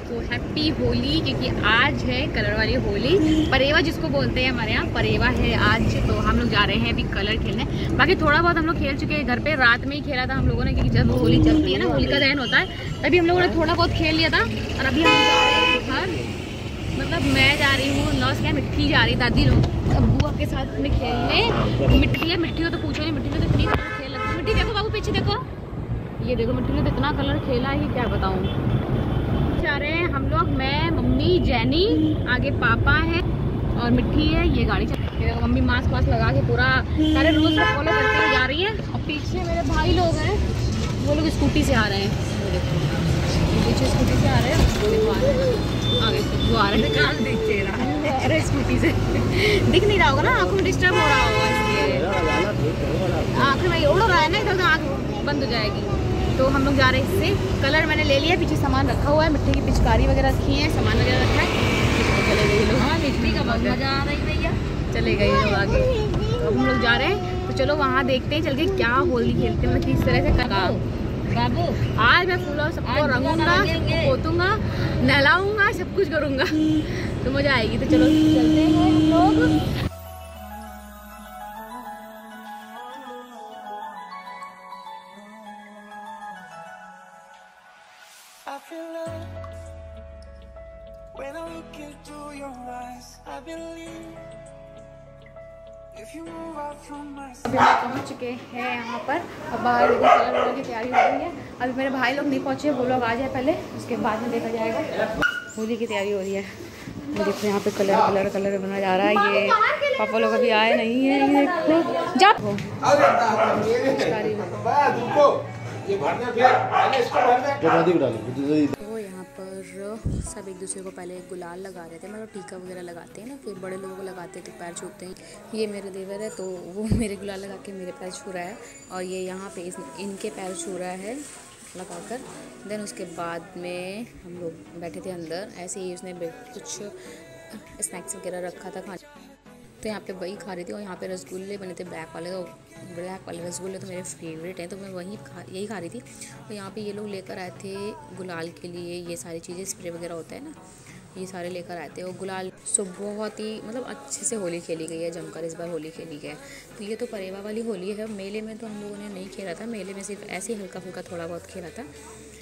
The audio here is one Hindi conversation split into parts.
तो हैप्पी होली, क्योंकि आज है कलर वाली होली, परेवा जिसको बोलते हैं हमारे यहाँ, परेवा है आज। तो हम लोग जा रहे हैं अभी कलर खेलने। बाकी थोड़ा बहुत हम लोग खेल चुके हैं घर पे, रात में ही खेला था हम लोगों ने, क्योंकि जब होली चलती है ना, होली का दहन होता है, तभी हम लोगों ने थोड़ा बहुत खेल लिया था। और अभी हम जा रहे हैं घर, मतलब मैं जा रही हूँ लॉस, क्या मिट्टी जा रही, दादी लोग बुआ के साथ में खेलने। मिट्टी है, मिट्टी को तो पूछो नहीं, मिट्टी में तो इतनी खेल लगती है। मिट्टी देखो बाबू, पीछे देखो, ये देखो मिट्टी ने तो इतना कलर खेला है, क्या बताऊँ। जा रहे हैं हम लोग, मैं, मम्मी, जैनी, आगे पापा है और मिट्टी है। ये गाड़ी चल रही है, मम्मी मास्क वास्क लगा के पूरा सारे रूल्स को फॉलो करते हुए जा रही है। और पीछे मेरे भाई लोग हैं, वो लोग स्कूटी से आ रहे हैं, वो देखो पीछे स्कूटी से आ रहे हैं, वो देखो आ रहे हैं, आगे वो आ रहे हैं, अरे स्कूटी से दिख नहीं रहा होगा ना, आँखों में डिस्टर्ब हो रहा होगा, इसलिए आँख में उड़ रहा है ना, इधर आँख बंद हो जाएगी। तो हम लोग जा रहे हैं इससे। कलर मैंने ले लिया, पीछे सामान रखा हुआ है, मिट्टी की पिचकारी वगैरह रखी है, सामान वगैरह रखा है। चले गए लोग, हाँ मिट्टी का बहुत मजा आ रही भैया, चले गए लोग आगे। तो अब हम लोग जा रहे हैं, तो चलो वहाँ देखते हैं चल के क्या होली खेलते हैं, किस तरह से करा। बाबू आज मैं फूलों सबको रंगूंगा, पोतूंगा, नहलाऊंगा, सब कुछ करूंगा, तो मजा आएगी। तो चलो चलते हैं हम लोग। When I look into your eyes, I believe if you move out from my अभी हम पहुँच चुके हैं यहाँ पर, अब बाहर देखो कलर वलर की तैयारी हो रही है। अभी मेरे भाई लोग नहीं पहुँचे, वो लोग आ जाए पहले, उसके बाद में देखा जाएगा। होली की तैयारी हो रही है, देखो यहाँ पे कलर बना जा रहा है। ये पापा लोग अभी आए नहीं है, ये देखो जा तो यहाँ पर सब एक दूसरे को पहले गुलाल लगा रहे थे, मतलब टीका वगैरह लगाते हैं ना, फिर बड़े लोगों को लगाते हैं तो पैर छूते हैं। ये मेरे देवर है, तो वो मेरे गुलाल लगा के मेरे पैर छू रहा है, और ये यहाँ पे इनके पैर छू रहा है लगाकर। देन उसके बाद में हम लोग बैठे थे अंदर, ऐसे ही उसने कुछ स्नैक्स वगैरह रखा था खाने, तो यहाँ पे वही खा रही थी। और यहाँ पे रसगुल्ले बने थे ब्लैक वाले, तो ब्लैक वाले रसगुल्ले तो मेरे फेवरेट हैं, तो मैं यही खा रही थी। और यहाँ पे ये लोग लेकर आए थे गुलाल के लिए ये सारी चीज़ें, स्प्रे वगैरह होता है ना, ये सारे लेकर आए थे। और गुलाल सो बहुत ही मतलब अच्छे से होली खेली गई है, जमकर इस बार होली खेली गई है। तो ये तो परेवा वाली होली है। मेले में तो हम लोगों ने नहीं खेला था, मेले में सिर्फ ऐसे ही हल्का फुल्का थोड़ा बहुत खेला था,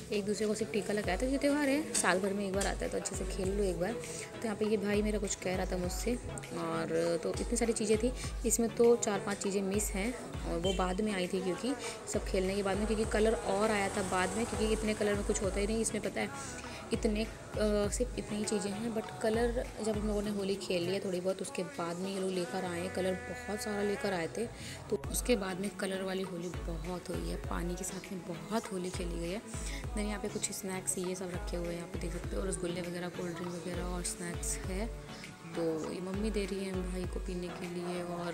एक दूसरे को सिर्फ टीका लगाया था। ये त्यौहार है, साल भर में एक बार आता है, तो अच्छे से खेल लो एक बार। तो यहाँ पे ये भाई मेरा कुछ कह रहा था मुझसे, और तो इतनी सारी चीज़ें थी, इसमें तो 4-5 चीज़ें मिस हैं, और वो बाद में आई थी, क्योंकि सब खेलने के बाद में, क्योंकि कलर और आया था बाद में, क्योंकि इतने कलर में कुछ होता ही नहीं इसमें, पता है इतने सिर्फ इतनी ही चीज़ें हैं। बट कलर जब हम लोगों ने होली खेल लिया थोड़ी बहुत, उसके बाद में ये लोग लेकर आए, कलर बहुत सारा लेकर आए थे, तो उसके बाद में कलर वाली होली बहुत हुई है, पानी के साथ में बहुत होली खेली गई है। देन यहाँ पे कुछ स्नैक्स ये सब रखे हुए हैं, यहाँ पे देख सकते हो, रसगुल्ले वगैरह, कोल्ड ड्रिंक वगैरह और स्नैक्स है। तो ये मम्मी दे रही है भाई को पीने के लिए, और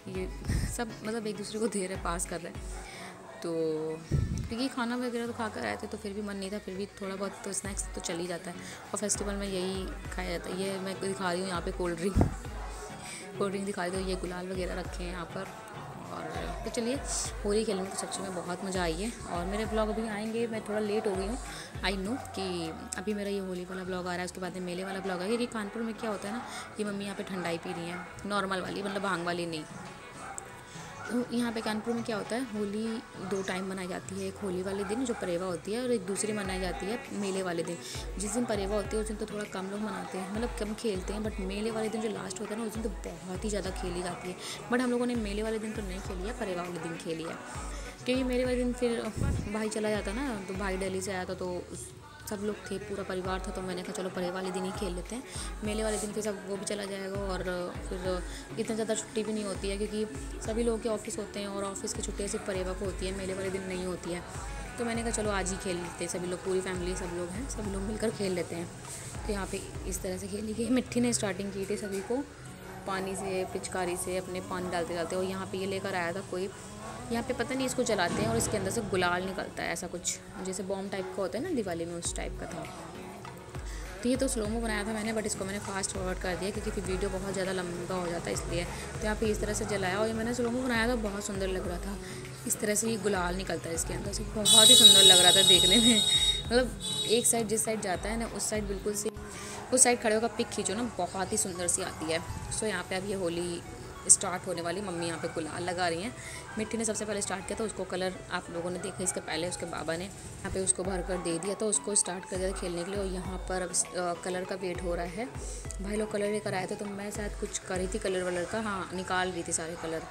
ये सब मतलब एक दूसरे को दे रहे, पास कर रहे हैं। तो क्योंकि खाना वगैरह तो खा कर आए थे, तो फिर भी मन नहीं था, फिर भी थोड़ा बहुत तो स्नैक्स तो चल ही जाता है, और फेस्टिवल में यही खाया जाता है। ये मैं दिखा रही हूँ यहाँ पे कोल्ड ड्रिंक दिखा रही हूँ, ये गुलाल वगैरह रखे हैं यहाँ पर। और तो चलिए होली खेलने में तो सच में बहुत मज़ा आई है। और मेरे ब्लॉग अभी आएंगे, मैं थोड़ा लेट हो गई हूँ, आई नो कि अभी मेरा ये होली वाला ब्लॉग आ रहा है, उसके बाद में मेले वाला ब्लॉग है। क्योंकि कानपुर में क्या होता है ना, कि मम्मी यहाँ पे ठंडाई पी रही है, नॉर्मल वाली, मतलब भांग वाली नहीं। तो यहाँ पे कानपुर में क्या होता है, होली 2 टाइम मनाई जाती है, एक होली वाले दिन जो परेवा होती है, और एक दूसरी मनाई जाती है मेले वाले दिन। जिस दिन परेवा होती है उस दिन तो थोड़ा कम लोग मनाते हैं, मतलब कम खेलते हैं, बट मेले वाले दिन जो लास्ट होता है ना, उस दिन तो बहुत ही ज़्यादा खेली जाती है। बट हम लोगों ने मेले वाले दिन तो नहीं खेली है, परेवा वाले दिन खेली है, क्योंकि मेले वाले दिन फिर भाई चला जाता ना, तो भाई दिल्ली से आया था, तो सब लोग थे, पूरा परिवार था, तो मैंने कहा चलो परेवा वाले दिन ही खेल लेते हैं। मेले वाले दिन फिर सब वो भी चला जाएगा, और फिर इतना ज़्यादा छुट्टी भी नहीं होती है, क्योंकि सभी लोगों के ऑफिस होते हैं, और ऑफिस की छुट्टियाँ सिर्फ परेवा को होती है, मेले वाले दिन नहीं होती है। तो मैंने कहा चलो आज ही खेल लेते हैं, सभी लोग, पूरी फैमिली सब लोग हैं, सब लोग मिलकर खेल लेते हैं। तो यहाँ पे इस तरह से खेली गई। मिट्टी ने स्टार्टिंग की थी सभी को पानी से, पिचकारी से, अपने पानी डालते डालते, और यहाँ पे ये लेकर आया था कोई, यहाँ पे पता नहीं इसको जलाते हैं, और इसके अंदर से गुलाल निकलता है, ऐसा कुछ जैसे बॉम्ब टाइप का होता है ना दिवाली में, उस टाइप का था। तो ये तो स्लोमो बनाया था मैंने, बट इसको मैंने फास्ट फॉरवर्ड कर दिया क्योंकि फिर वीडियो बहुत ज़्यादा लंबा हो जाता है इसलिए। तो यहाँ पे इस तरह से जलाया और ये मैंने स्लोमो बनाया था, बहुत सुंदर लग रहा था। इस तरह से ये गुलाल निकलता है इसके अंदर से, बहुत ही सुंदर लग रहा था देखने में। मतलब एक साइड जिस साइड जाता है ना उस साइड बिल्कुल से उस साइड खड़े होकर पिक खींचो ना, बहुत ही सुंदर सी आती है। सो यहाँ पे अब ये होली स्टार्ट होने वाली, मम्मी यहाँ पे गुलाल लगा रही हैं। मिट्टी ने सबसे पहले स्टार्ट किया था, उसको कलर आप लोगों ने देखा इसके पहले, उसके बाबा ने यहाँ पे उसको भर कर दे दिया था, उसको स्टार्ट कर दिया था खेलने के लिए। और यहाँ पर अब कलर का वेट हो रहा है। भाई लोग कलर लेकर आए थे तो मैं शायद कुछ कर रही थी कलर वलर का, हाँ निकाल रही थी सारे कलर,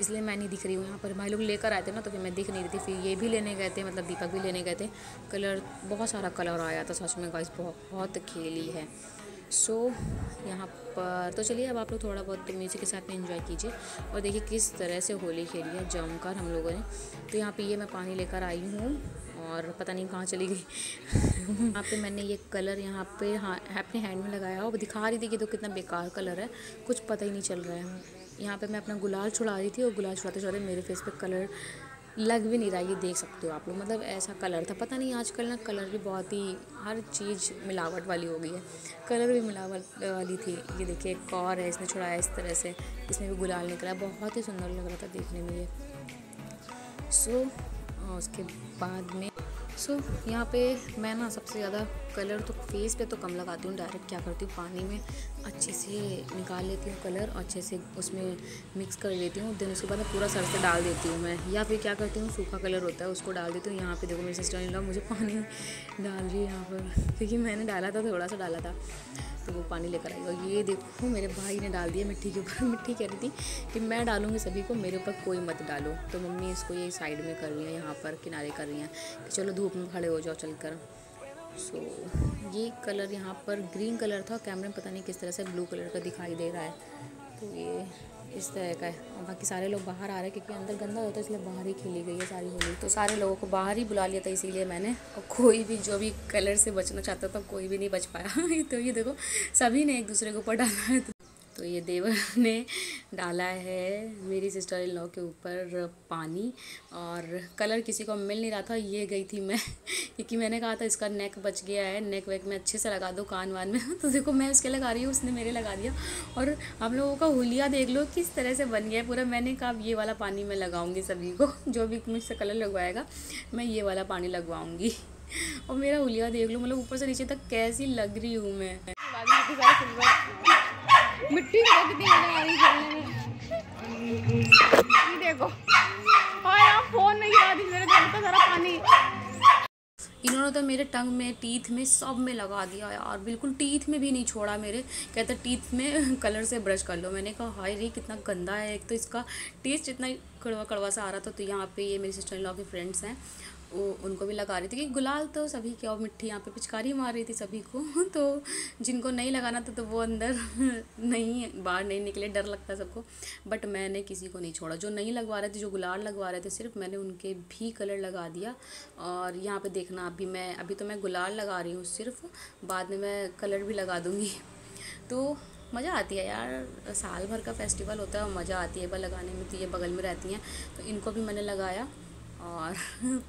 इसलिए मैं नहीं दिख रही हूँ यहाँ पर। भाई लोग लेकर आए थे ना तो फिर मैं दिख नहीं रही थी। फिर ये भी लेने गए थे, मतलब दीपक भी लेने गए थे कलर, बहुत सारा कलर आया था सच में गाइस, बहुत खेली है। सो यहाँ पर तो चलिए अब आप लोग थोड़ा बहुत म्यूज़िक के साथ में एंजॉय कीजिए और देखिए किस तरह से होली खेली है जमकर हम लोगों ने। तो यहाँ पे ये मैं पानी लेकर आई हूँ और पता नहीं कहाँ चली गई। यहाँ पे मैंने ये कलर यहाँ पे अपने हैंड में लगाया और दिखा रही थी कि तो कितना बेकार कलर है, कुछ पता ही नहीं चल रहा है। यहाँ पे मैं अपना गुलाल छुड़ा रही थी और गुलाल छुड़ाते छुड़ाते मेरे फेस पे कलर लग भी नहीं रहा, ये देख सकते हो आप लोग। मतलब ऐसा कलर था, पता नहीं आजकल ना कलर भी बहुत ही हर चीज़ मिलावट वाली हो गई है, कलर भी मिलावट वाली थी। ये देखिए एक और है, इसने छुड़ाया इस तरह से, इसमें भी गुलाल निकला, बहुत ही सुंदर लग रहा था देखने में ये। सो उसके बाद में यहाँ पे मैं ना सबसे ज़्यादा कलर तो फेस पे तो कम लगाती हूँ, डायरेक्ट क्या करती हूँ पानी में अच्छे से निकाल लेती हूँ कलर और अच्छे से उसमें मिक्स कर लेती हूँ, देन उसके बाद पूरा सर से डाल देती हूँ मैं। या फिर क्या करती हूँ सूखा कलर होता है उसको डाल देती हूँ। यहाँ पे देखो मेरी सिस्टर इन लॉ मुझे पानी डाल रही है यहाँ पर, क्योंकि मैंने डाला था, थोड़ा सा डाला था तो वो पानी लेकर आई। और ये देखो मेरे भाई ने डाल दिया मिट्टी के ऊपर। मिट्टी कह रही थी कि मैं डालूँगी सभी को, मेरे ऊपर कोई मत डालो। तो मम्मी इसको ये साइड में कर रही है, यहाँ पर किनारे कर रही हैं कि चलो धूप में खड़े हो जाओ चलकर। सो ये कलर यहाँ पर ग्रीन कलर था, कैमरे में पता नहीं किस तरह से ब्लू कलर का दिखाई दे रहा है। तो ये इस तरह का है और बाकी सारे लोग बाहर आ रहे हैं क्योंकि अंदर गंदा होता है, इसलिए बाहर ही खेली गई है सारी होली। तो सारे लोगों को बाहर ही बुला लिया था इसीलिए मैंने, और कोई भी जो भी कलर से बचना चाहता था कोई भी नहीं बच पाया। तो ये देखो सभी ने एक दूसरे के ऊपर डाला है। तो ये देवर ने डाला है मेरी सिस्टर इन लॉ के ऊपर पानी, और कलर किसी को मिल नहीं रहा था। ये गई थी मैं क्योंकि मैंने कहा था इसका नेक बच गया है, नेक वेक में अच्छे से लगा दो कान वान में। तो देखो मैं उसके लगा रही हूँ, उसने मेरे लगा दिया। और हम लोगों का हुलिया देख लो किस तरह से बन गया है पूरा। मैंने कहा ये वाला पानी मैं लगाऊंगी सभी को, जो भी मुझसे कलर लगवाएगा मैं ये वाला पानी लगवाऊंगी। और मेरा हुलिया देख लो, मतलब ऊपर से नीचे तक कैसी लग रही हूँ मैं। मिट्टी कितनी मजा आ रही खेलने में। देखो और यार फोन नहीं गिरा दी मेरे दिल का सारा पानी। इन्होंने तो मेरे टंग में, टीथ में, सब में लगा दिया यार, बिल्कुल टीथ में भी नहीं छोड़ा मेरे। कहते टीथ में कलर से ब्रश कर लो। मैंने कहा हाय रे कितना गंदा है, एक तो इसका टेस्ट इतना कड़वा कड़वा सा आ रहा था। तो यहाँ पे ये मेरी सिस्टर इन लॉ के फ्रेंड्स हैं, वो उनको भी लगा रही थी कि गुलाल तो सभी के, और मिट्टी यहाँ पे पिचकारी मार रही थी सभी को। तो जिनको नहीं लगाना था तो वो अंदर नहीं, बाहर नहीं निकले, डर लगता है सबको। बट मैंने किसी को नहीं छोड़ा, जो नहीं लगवा रहे थे, जो गुलाल लगवा रहे थे सिर्फ, मैंने उनके भी कलर लगा दिया। और यहाँ पे देखना अभी तो मैं गुलाल लगा रही हूँ सिर्फ, बाद में मैं कलर भी लगा दूँगी। तो मज़ा आती है यार, साल भर का फेस्टिवल होता है और मज़ा आती है लगाने में। तो ये बगल में रहती हैं तो इनको भी मैंने लगाया, और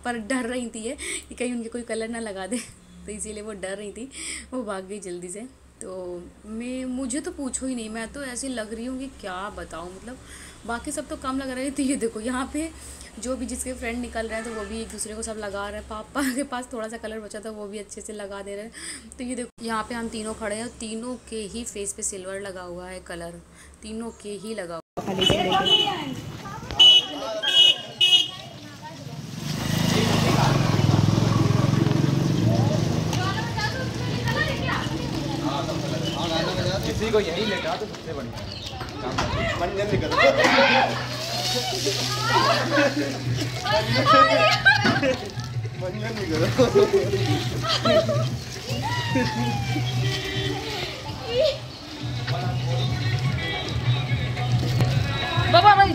पर डर रही थी ये कि कहीं उनके कोई कलर ना लगा दे, तो इसीलिए वो डर रही थी, वो भाग गई जल्दी से। तो मुझे तो पूछो ही नहीं, मैं तो ऐसी लग रही हूँ कि क्या बताऊँ। मतलब बाकी सब तो कम लग रहे थे। ये देखो यहाँ पे जो भी जिसके फ्रेंड निकल रहे हैं तो वो भी एक दूसरे को सब लगा रहे हैं। पापा के पास थोड़ा सा कलर बचा था, वो भी अच्छे से लगा दे रहे हैं। तो ये देखो यहाँ पे हम तीनों खड़े हैं, तीनों के ही फेस पे सिल्वर लगा हुआ है कलर, तीनों के ही लगा हुआ। किसी को यही लेगा तो सबसे बढ़िया मंजन निकल। मंजन निकल बाबा भाई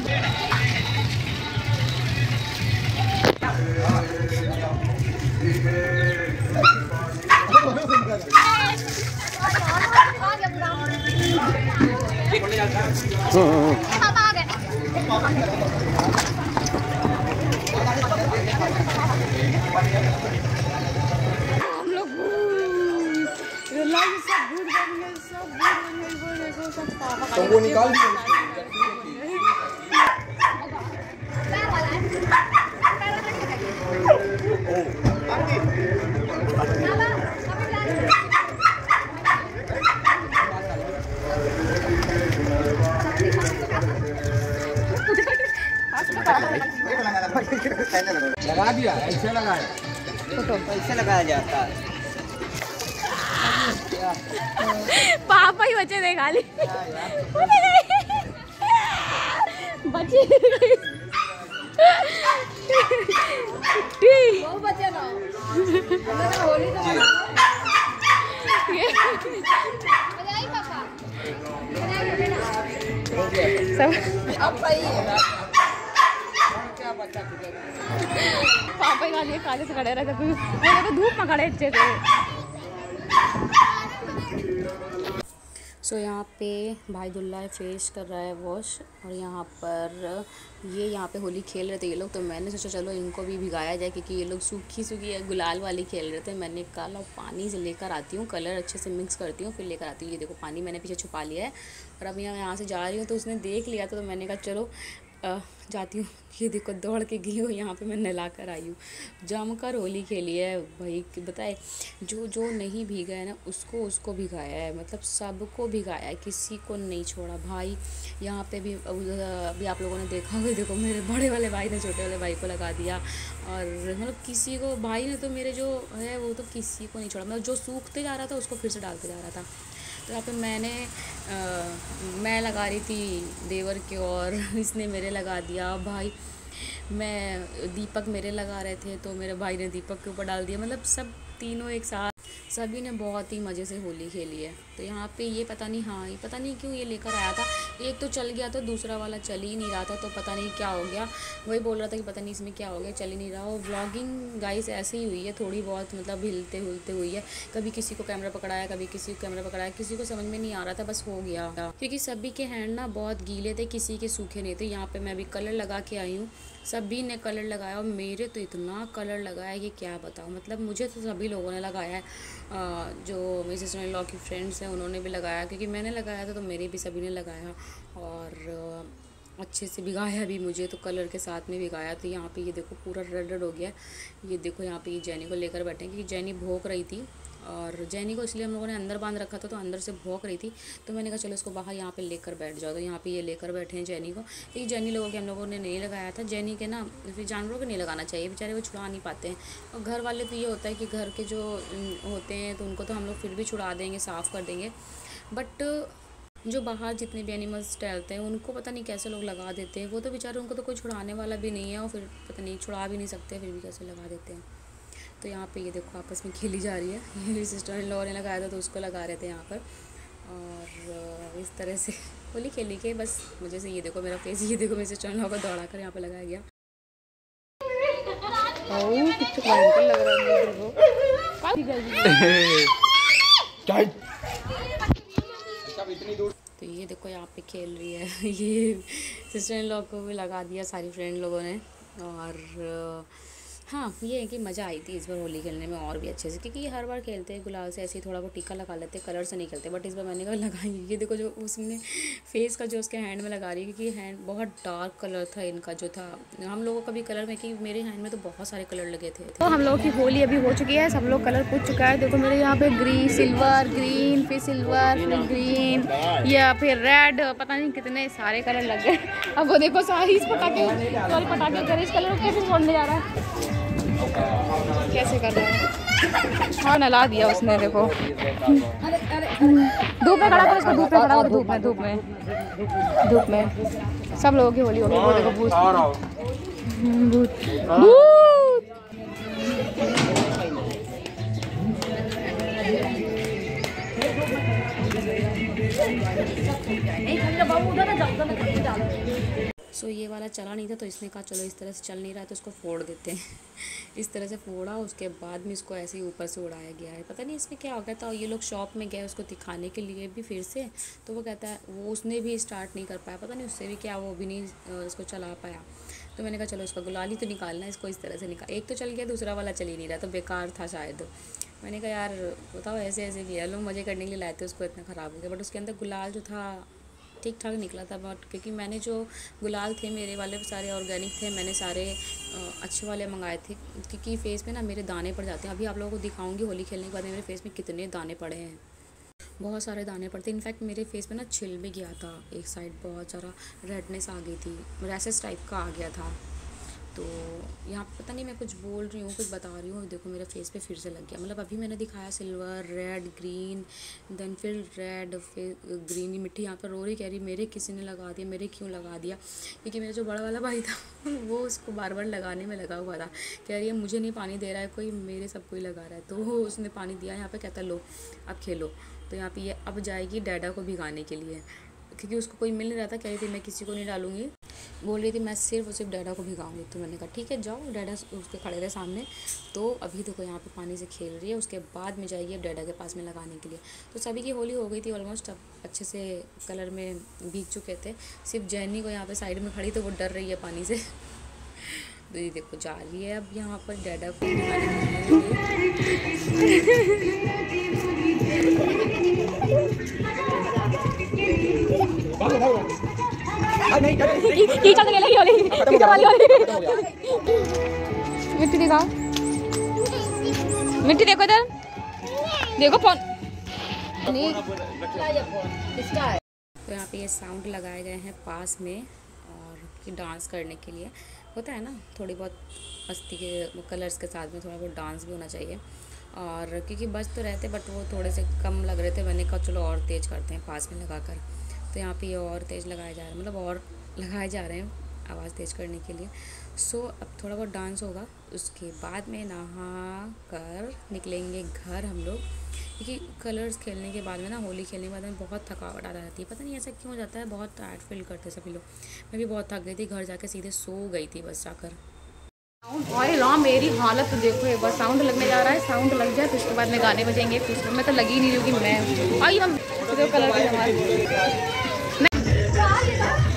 हम लोग तो वो निकाल लगा दिया, ऐसे लगाया, ऐसे लगाया जाता है। पापा ही बचे थे खाली बचे बचे ना होली सब पापा ही खाली काले से खड़े रहते तो धूप में खड़े अच्छे थे। सो यहाँ पे भाई दुल्ला फेस कर रहा है वॉश, और यहाँ पर यहाँ पे होली खेल रहे थे ये लोग, तो मैंने सोचा चलो इनको भी भिगाया जाए क्योंकि ये लोग सूखी सूखी गुलाल वाली खेल रहे थे। मैंने कहा लो पानी से लेकर आती हूँ, कलर अच्छे से मिक्स करती हूँ फिर लेकर आती हूँ। ये देखो पानी मैंने पीछे छुपा लिया है, और अब यहाँ से जा रही हूँ तो उसने देख लिया तो मैंने कहा चलो जाती हूँ। ये देखो दौड़ के गई हूँ, यहाँ पे मैं नहला कर आई हूँ। जमकर होली खेली है भाई, बताए जो जो नहीं भीगा है ना उसको भिगाया है, मतलब सबको भिगाया है, किसी को नहीं छोड़ा भाई। यहाँ पे भी अभी आप लोगों ने देखा होगा, देखो मेरे बड़े वाले भाई ने छोटे वाले भाई को लगा दिया, और मतलब किसी को भाई ने तो मेरे जो है वो तो किसी को नहीं छोड़ा, मतलब जो सूखते जा रहा था उसको फिर से डालते जा रहा था। तो यहाँ पे मैं लगा रही थी देवर के, और इसने मेरे लगा दिया भाई। मैं दीपक मेरे लगा रहे थे तो मेरे भाई ने दीपक के ऊपर डाल दिया, मतलब सब तीनों एक साथ सभी ने बहुत ही मज़े से होली खेली है। तो यहाँ पे ये पता नहीं क्यों ये लेकर आया था, एक तो चल गया तो दूसरा वाला चल ही नहीं रहा था, तो पता नहीं क्या हो गया। वही बोल रहा था कि पता नहीं इसमें क्या हो गया, चल ही नहीं रहा। और व्लॉगिंग गाइस ऐसे ही हुई है थोड़ी बहुत, मतलब हिलते हुलते हुई है, कभी किसी को कैमरा पकड़ाया कभी किसी को कैमरा पकड़ाया, किसी को समझ में नहीं आ रहा था, बस हो गया क्योंकि सभी के हैंड ना बहुत गीले थे, किसी के सूखे नहीं थे। यहाँ पर मैं अभी कलर लगा के आई हूँ, सभी ने कलर लगाया, और मेरे तो इतना कलर लगाया कि क्या बताऊँ, मतलब मुझे तो सभी लोगों ने लगाया है। जो मेरी सिस्टर इन लॉ की फ्रेंड्स हैं उन्होंने भी लगाया, क्योंकि मैंने लगाया था तो मेरे भी सभी ने लगाया, और अच्छे से भिगाया भी मुझे, तो कलर के साथ में भिगाया। तो यहाँ पे ये देखो पूरा रेड रेड हो गया। ये देखो यहाँ पे ये जैनी को लेकर बैठे हैं, क्योंकि जैनी भौंक रही थी, और जैनी को इसलिए हम लोगों ने अंदर बांध रखा था तो अंदर से भौंक रही थी, तो मैंने कहा चलो इसको बाहर यहाँ पे लेकर बैठ जाओ। तो यहाँ पे ये लेकर बैठे हैं जैनी को, क्योंकि जैनी लोगों के हम लोगों ने नहीं लगाया था। जैनी के ना फिर जानवरों को नहीं लगाना चाहिए, बेचारे वो छुड़ा नहीं पाते हैं, और घर वाले तो ये होता है कि घर के जो होते हैं तो उनको तो हम लोग फिर भी छुड़ा देंगे, साफ़ कर देंगे, बट जो बाहर जितने भी एनिमल्स टहलते हैं उनको पता नहीं कैसे लोग लगा देते हैं। वो तो बेचारे उनको तो कोई छुड़ाने वाला भी नहीं है, और फिर पता नहीं छुड़ा भी नहीं सकते, फिर भी कैसे लगा देते हैं। तो यहाँ पे ये देखो आपस में खेली जा रही है। मेरी सिस्टर इन लॉ ने लगाया था तो उसको लगा रहे थे यहाँ पर, और इस तरह से होली खेली के बस मुझे से। ये देखो मेरा फेस, ये देखो मेरी सिस्टर इन लॉ को दौड़ा कर यहाँ पे लगाया गया। कितना भयंकर लग रहा है देखो। तो ये देखो यहाँ पे खेल रही है। ये सिस्टर इन लॉ को भी लगा दिया सारी फ्रेंड लोगों ने, और हाँ ये है कि मज़ा आई थी इस बार होली खेलने में और भी अच्छे से, क्योंकि ये हर बार खेलते हैं गुलाल से, ऐसे ही थोड़ा बहुत टीका लगा लेते हैं, कलर से नहीं खेलते, बट इस बार मैंने कहा लगाई। ये देखो जो उसने फेस का जो उसके हैंड में लगा रही है, क्योंकि हैंड बहुत डार्क कलर था इनका जो था। हम लोगों का भी कलर में, कि मेरे हैंड में तो बहुत सारे कलर लगे थे। तो हम लोगों की होली अभी हो चुकी है, सब लोग कलर पूछ चुका है। देखो मेरे यहाँ पे ग्रीन, सिल्वर, ग्रीन, फिर सिल्वर, फिर ग्रीन, या फिर रेड, पता नहीं कितने सारे कलर लग गए। अब वो देखो सारी पटाखे कर, इस कलर को कैसे छोड़ने जा रहा है, कैसे कर रहा है। हाँ नला दिया उसने, देखो धूप में खड़ा कर, इसको धूप में खड़ा कर, धूप में सब लोगों की होली हो गई। वो देखो भूत सो ये वाला चला नहीं था, तो इसने कहा चलो इस तरह से चल नहीं रहा है तो इसको फोड़ देते हैं। इस तरह से फोड़ा, उसके बाद में इसको ऐसे ही ऊपर से उड़ाया गया है। पता नहीं इसमें क्या हो गया था। ये लोग शॉप में गए उसको दिखाने के लिए भी फिर से, तो वो कहता है वो उसने भी स्टार्ट नहीं कर पाया, पता नहीं उससे भी क्या, वो भी नहीं इसको चला पाया। तो मैंने कहा चलो इसका गुलाल ही तो निकालना है, इसको इस तरह से निकाल। एक तो चल गया, दूसरा वाला चल ही नहीं रहा, तो बेकार था शायद। मैंने कहा यार बताओ ऐसे ऐसे भी है, लोग मज़े करने के लिए लाए थे उसको, इतना ख़राब हो गया। बट उसके अंदर गुलाल जो था ठीक ठाक निकला था। बट क्योंकि मैंने जो गुलाल थे मेरे वाले सारे ऑर्गेनिक थे, मैंने सारे अच्छे वाले मंगाए थे, क्योंकि फेस पे ना मेरे दाने पड़ जाते हैं। अभी आप लोगों को दिखाऊंगी होली खेलने के बाद मेरे फेस में कितने दाने पड़े हैं, बहुत सारे दाने पड़ते हैं। इनफैक्ट मेरे फेस पे ना छिल भी गया था, एक साइड बहुत सारा रेडनेस आ गई थी, रैसेस टाइप का आ गया था। तो यहाँ पता नहीं मैं कुछ बोल रही हूँ, कुछ बता रही हूँ, देखो मेरे फेस पे फिर से लग गया। मतलब अभी मैंने दिखाया सिल्वर, रेड, ग्रीन, देन फिर रेड, फिर ग्रीन। मिट्टी यहाँ पर रो रही, कह रही मेरे किसी ने लगा दिया, मेरे क्यों लगा दिया, क्योंकि मेरा जो बड़ा वाला भाई था वो उसको बार बार लगाने में लगा हुआ था। कह रही है मुझे नहीं पानी दे रहा है कोई, मेरे सब कोई लगा रहा है। तो उसने पानी दिया यहाँ पर, कहता लो अब खेलो। तो यहाँ पर ये अब जाएगी डैडा को भिगाने के लिए, क्योंकि उसको कोई मिल नहीं रहा था। कह रही थी मैं किसी को नहीं डालूंगी, बोल रही थी मैं सिर्फ और सिर्फ डैडा को भिगाऊंगी। तो मैंने कहा ठीक है जाओ। डैडा उसके खड़े रहे सामने। तो अभी देखो यहाँ पे पानी से खेल रही है, उसके बाद में जाएगी अब डैडा के पास में लगाने के लिए। तो सभी की होली हो गई थी ऑलमोस्ट, अब अच्छे से कलर में भीग चुके थे। सिर्फ जैनी को यहाँ पर साइड में खड़ी, तो वो डर रही है पानी से। तो ये देखो जा रही है अब यहाँ पर डैडा को भिगाने के मिट्टी दिखाओ, मिट्टी देखो इधर, देखो फोन। तो यहाँ पे ये साउंड लगाए गए हैं पास में, और कि डांस करने के लिए होता है ना, थोड़ी बहुत मस्ती के कलर्स के साथ में थोड़ा बहुत डांस भी होना चाहिए। और क्योंकि बज तो रहते बट वो थोड़े से कम लग रहे थे, मैंने कहा चलो और तेज़ करते हैं पास में लगा कर। तो यहाँ पे ये और तेज़ लगाए जा रहे हैं, मतलब और लगाए जा रहे हैं आवाज़ तेज़ करने के लिए। सो अब थोड़ा बहुत डांस होगा, उसके बाद में नहा कर निकलेंगे घर हम लोग, क्योंकि कलर्स खेलने के बाद में ना, होली खेलने के बाद में बहुत थकावट आ जाती है। पता नहीं ऐसा क्यों हो जाता है, बहुत टायर्ड फील करते सभी लोग। मैं भी बहुत थक गई थी, घर जाके सीधे सो गई थी बस जाकर। ऑयल मेरी हालत तो देखो, एक बार साउंड लगने जा रहा है, साउंड लग जाए फिर उसके बाद में गाने बजेंगे। फिर मैं तो लगी नहीं रही कि मैं आई हम कलर के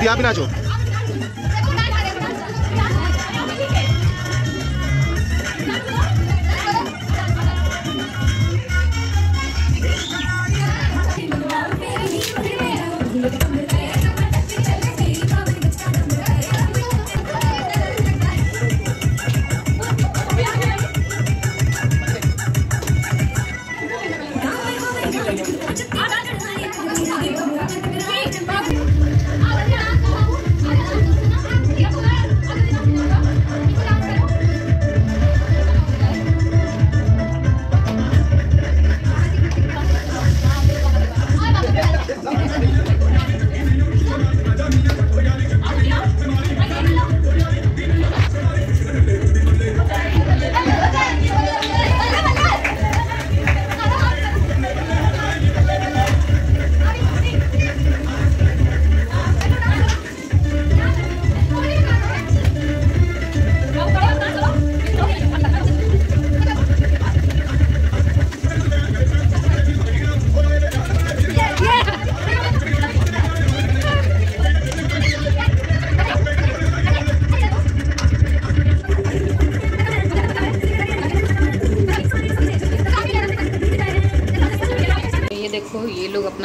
आप ही नाचो।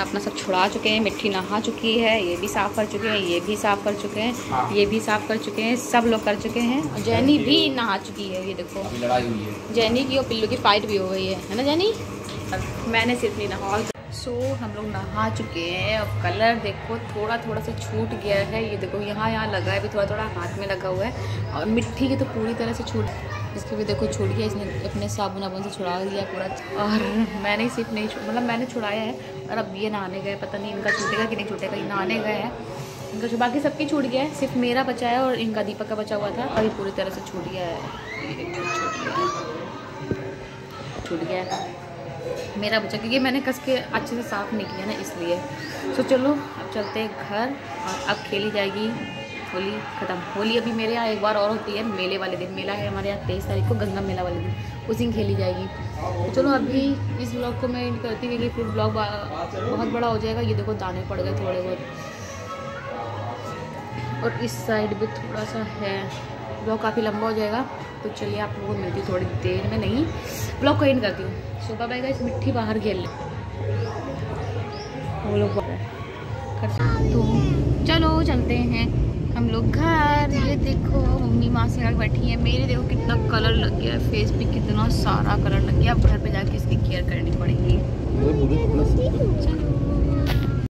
अपना सब छुड़ा चुके हैं। मिट्टी नहा चुकी है, ये भी साफ़ कर चुके हैं, ये भी साफ़ कर चुके हैं, ये भी साफ़ कर चुके हैं, सब लोग कर चुके हैं। और जैनी भी नहा चुकी है, ये देखो लड़ाई हुई है जैनी की और पिल्लू की फ़ाइट भी हो गई है ना जैनी। मैंने सिर्फ नहीं नहा। हम लोग नहा चुके हैं। अब कलर देखो थोड़ा थोड़ा सा छूट गया है, ये देखो यहाँ लगा है, अभी थोड़ा थोड़ा हाथ में लगा हुआ है। और मिट्टी की तो पूरी तरह से छूट, इसकी भी देखो छूट गया, इसने अपने साबुन वाबुन से छुड़ा दिया पूरा। और मैंने सिर्फ नहीं मतलब मैंने छुड़ाया है। और अब ये नहाने गए, पता नहीं इनका छूटेगा कि नहीं छूटेगा। ये नहाने गए हैं इनका, बाकी सबकी छूट गया है, सिर्फ मेरा बचा है और इनका दीपक का बचा हुआ था। और ये पूरी तरह से छूट गया है, छूट गया है मेरा बचा, क्योंकि मैंने कस के अच्छे से साफ़ नहीं किया ना, इसलिए। तो चलो अब चलते हैं घर। और अब खेली जाएगी होली ख़त्म। होली अभी मेरे यहाँ एक बार और होती है, मेले वाले दिन। मेला है हमारे यहाँ 23 तारीख को, गंगा मेला वाले दिन, उस दिन खेली जाएगी। तो चलो अभी इस ब्लॉग को मैं एंड करती हुई, फिर ब्लॉग बहुत बड़ा हो जाएगा। ये देखो दाने पड़ गए थोड़े बहुत, और इस साइड भी थोड़ा सा है। ब्लॉग काफ़ी लंबा हो जाएगा, तो चलिए आप लोगों को मिलती थोड़ी देर में, नहीं ब्लॉग को एंड करती हूँ। सुबह बाय गाइस, मिट्टी बाहर खेल ले वो लोग, तो चलो चलते हैं हम लोग घर। ये देखो मम्मी माँ से आगे बैठी है, मेरे देखो कितना कलर लग गया है फेस पे, कितना सारा कलर लग गया। अब घर पे जाके इसकी केयर करनी पड़ेगी। चलो।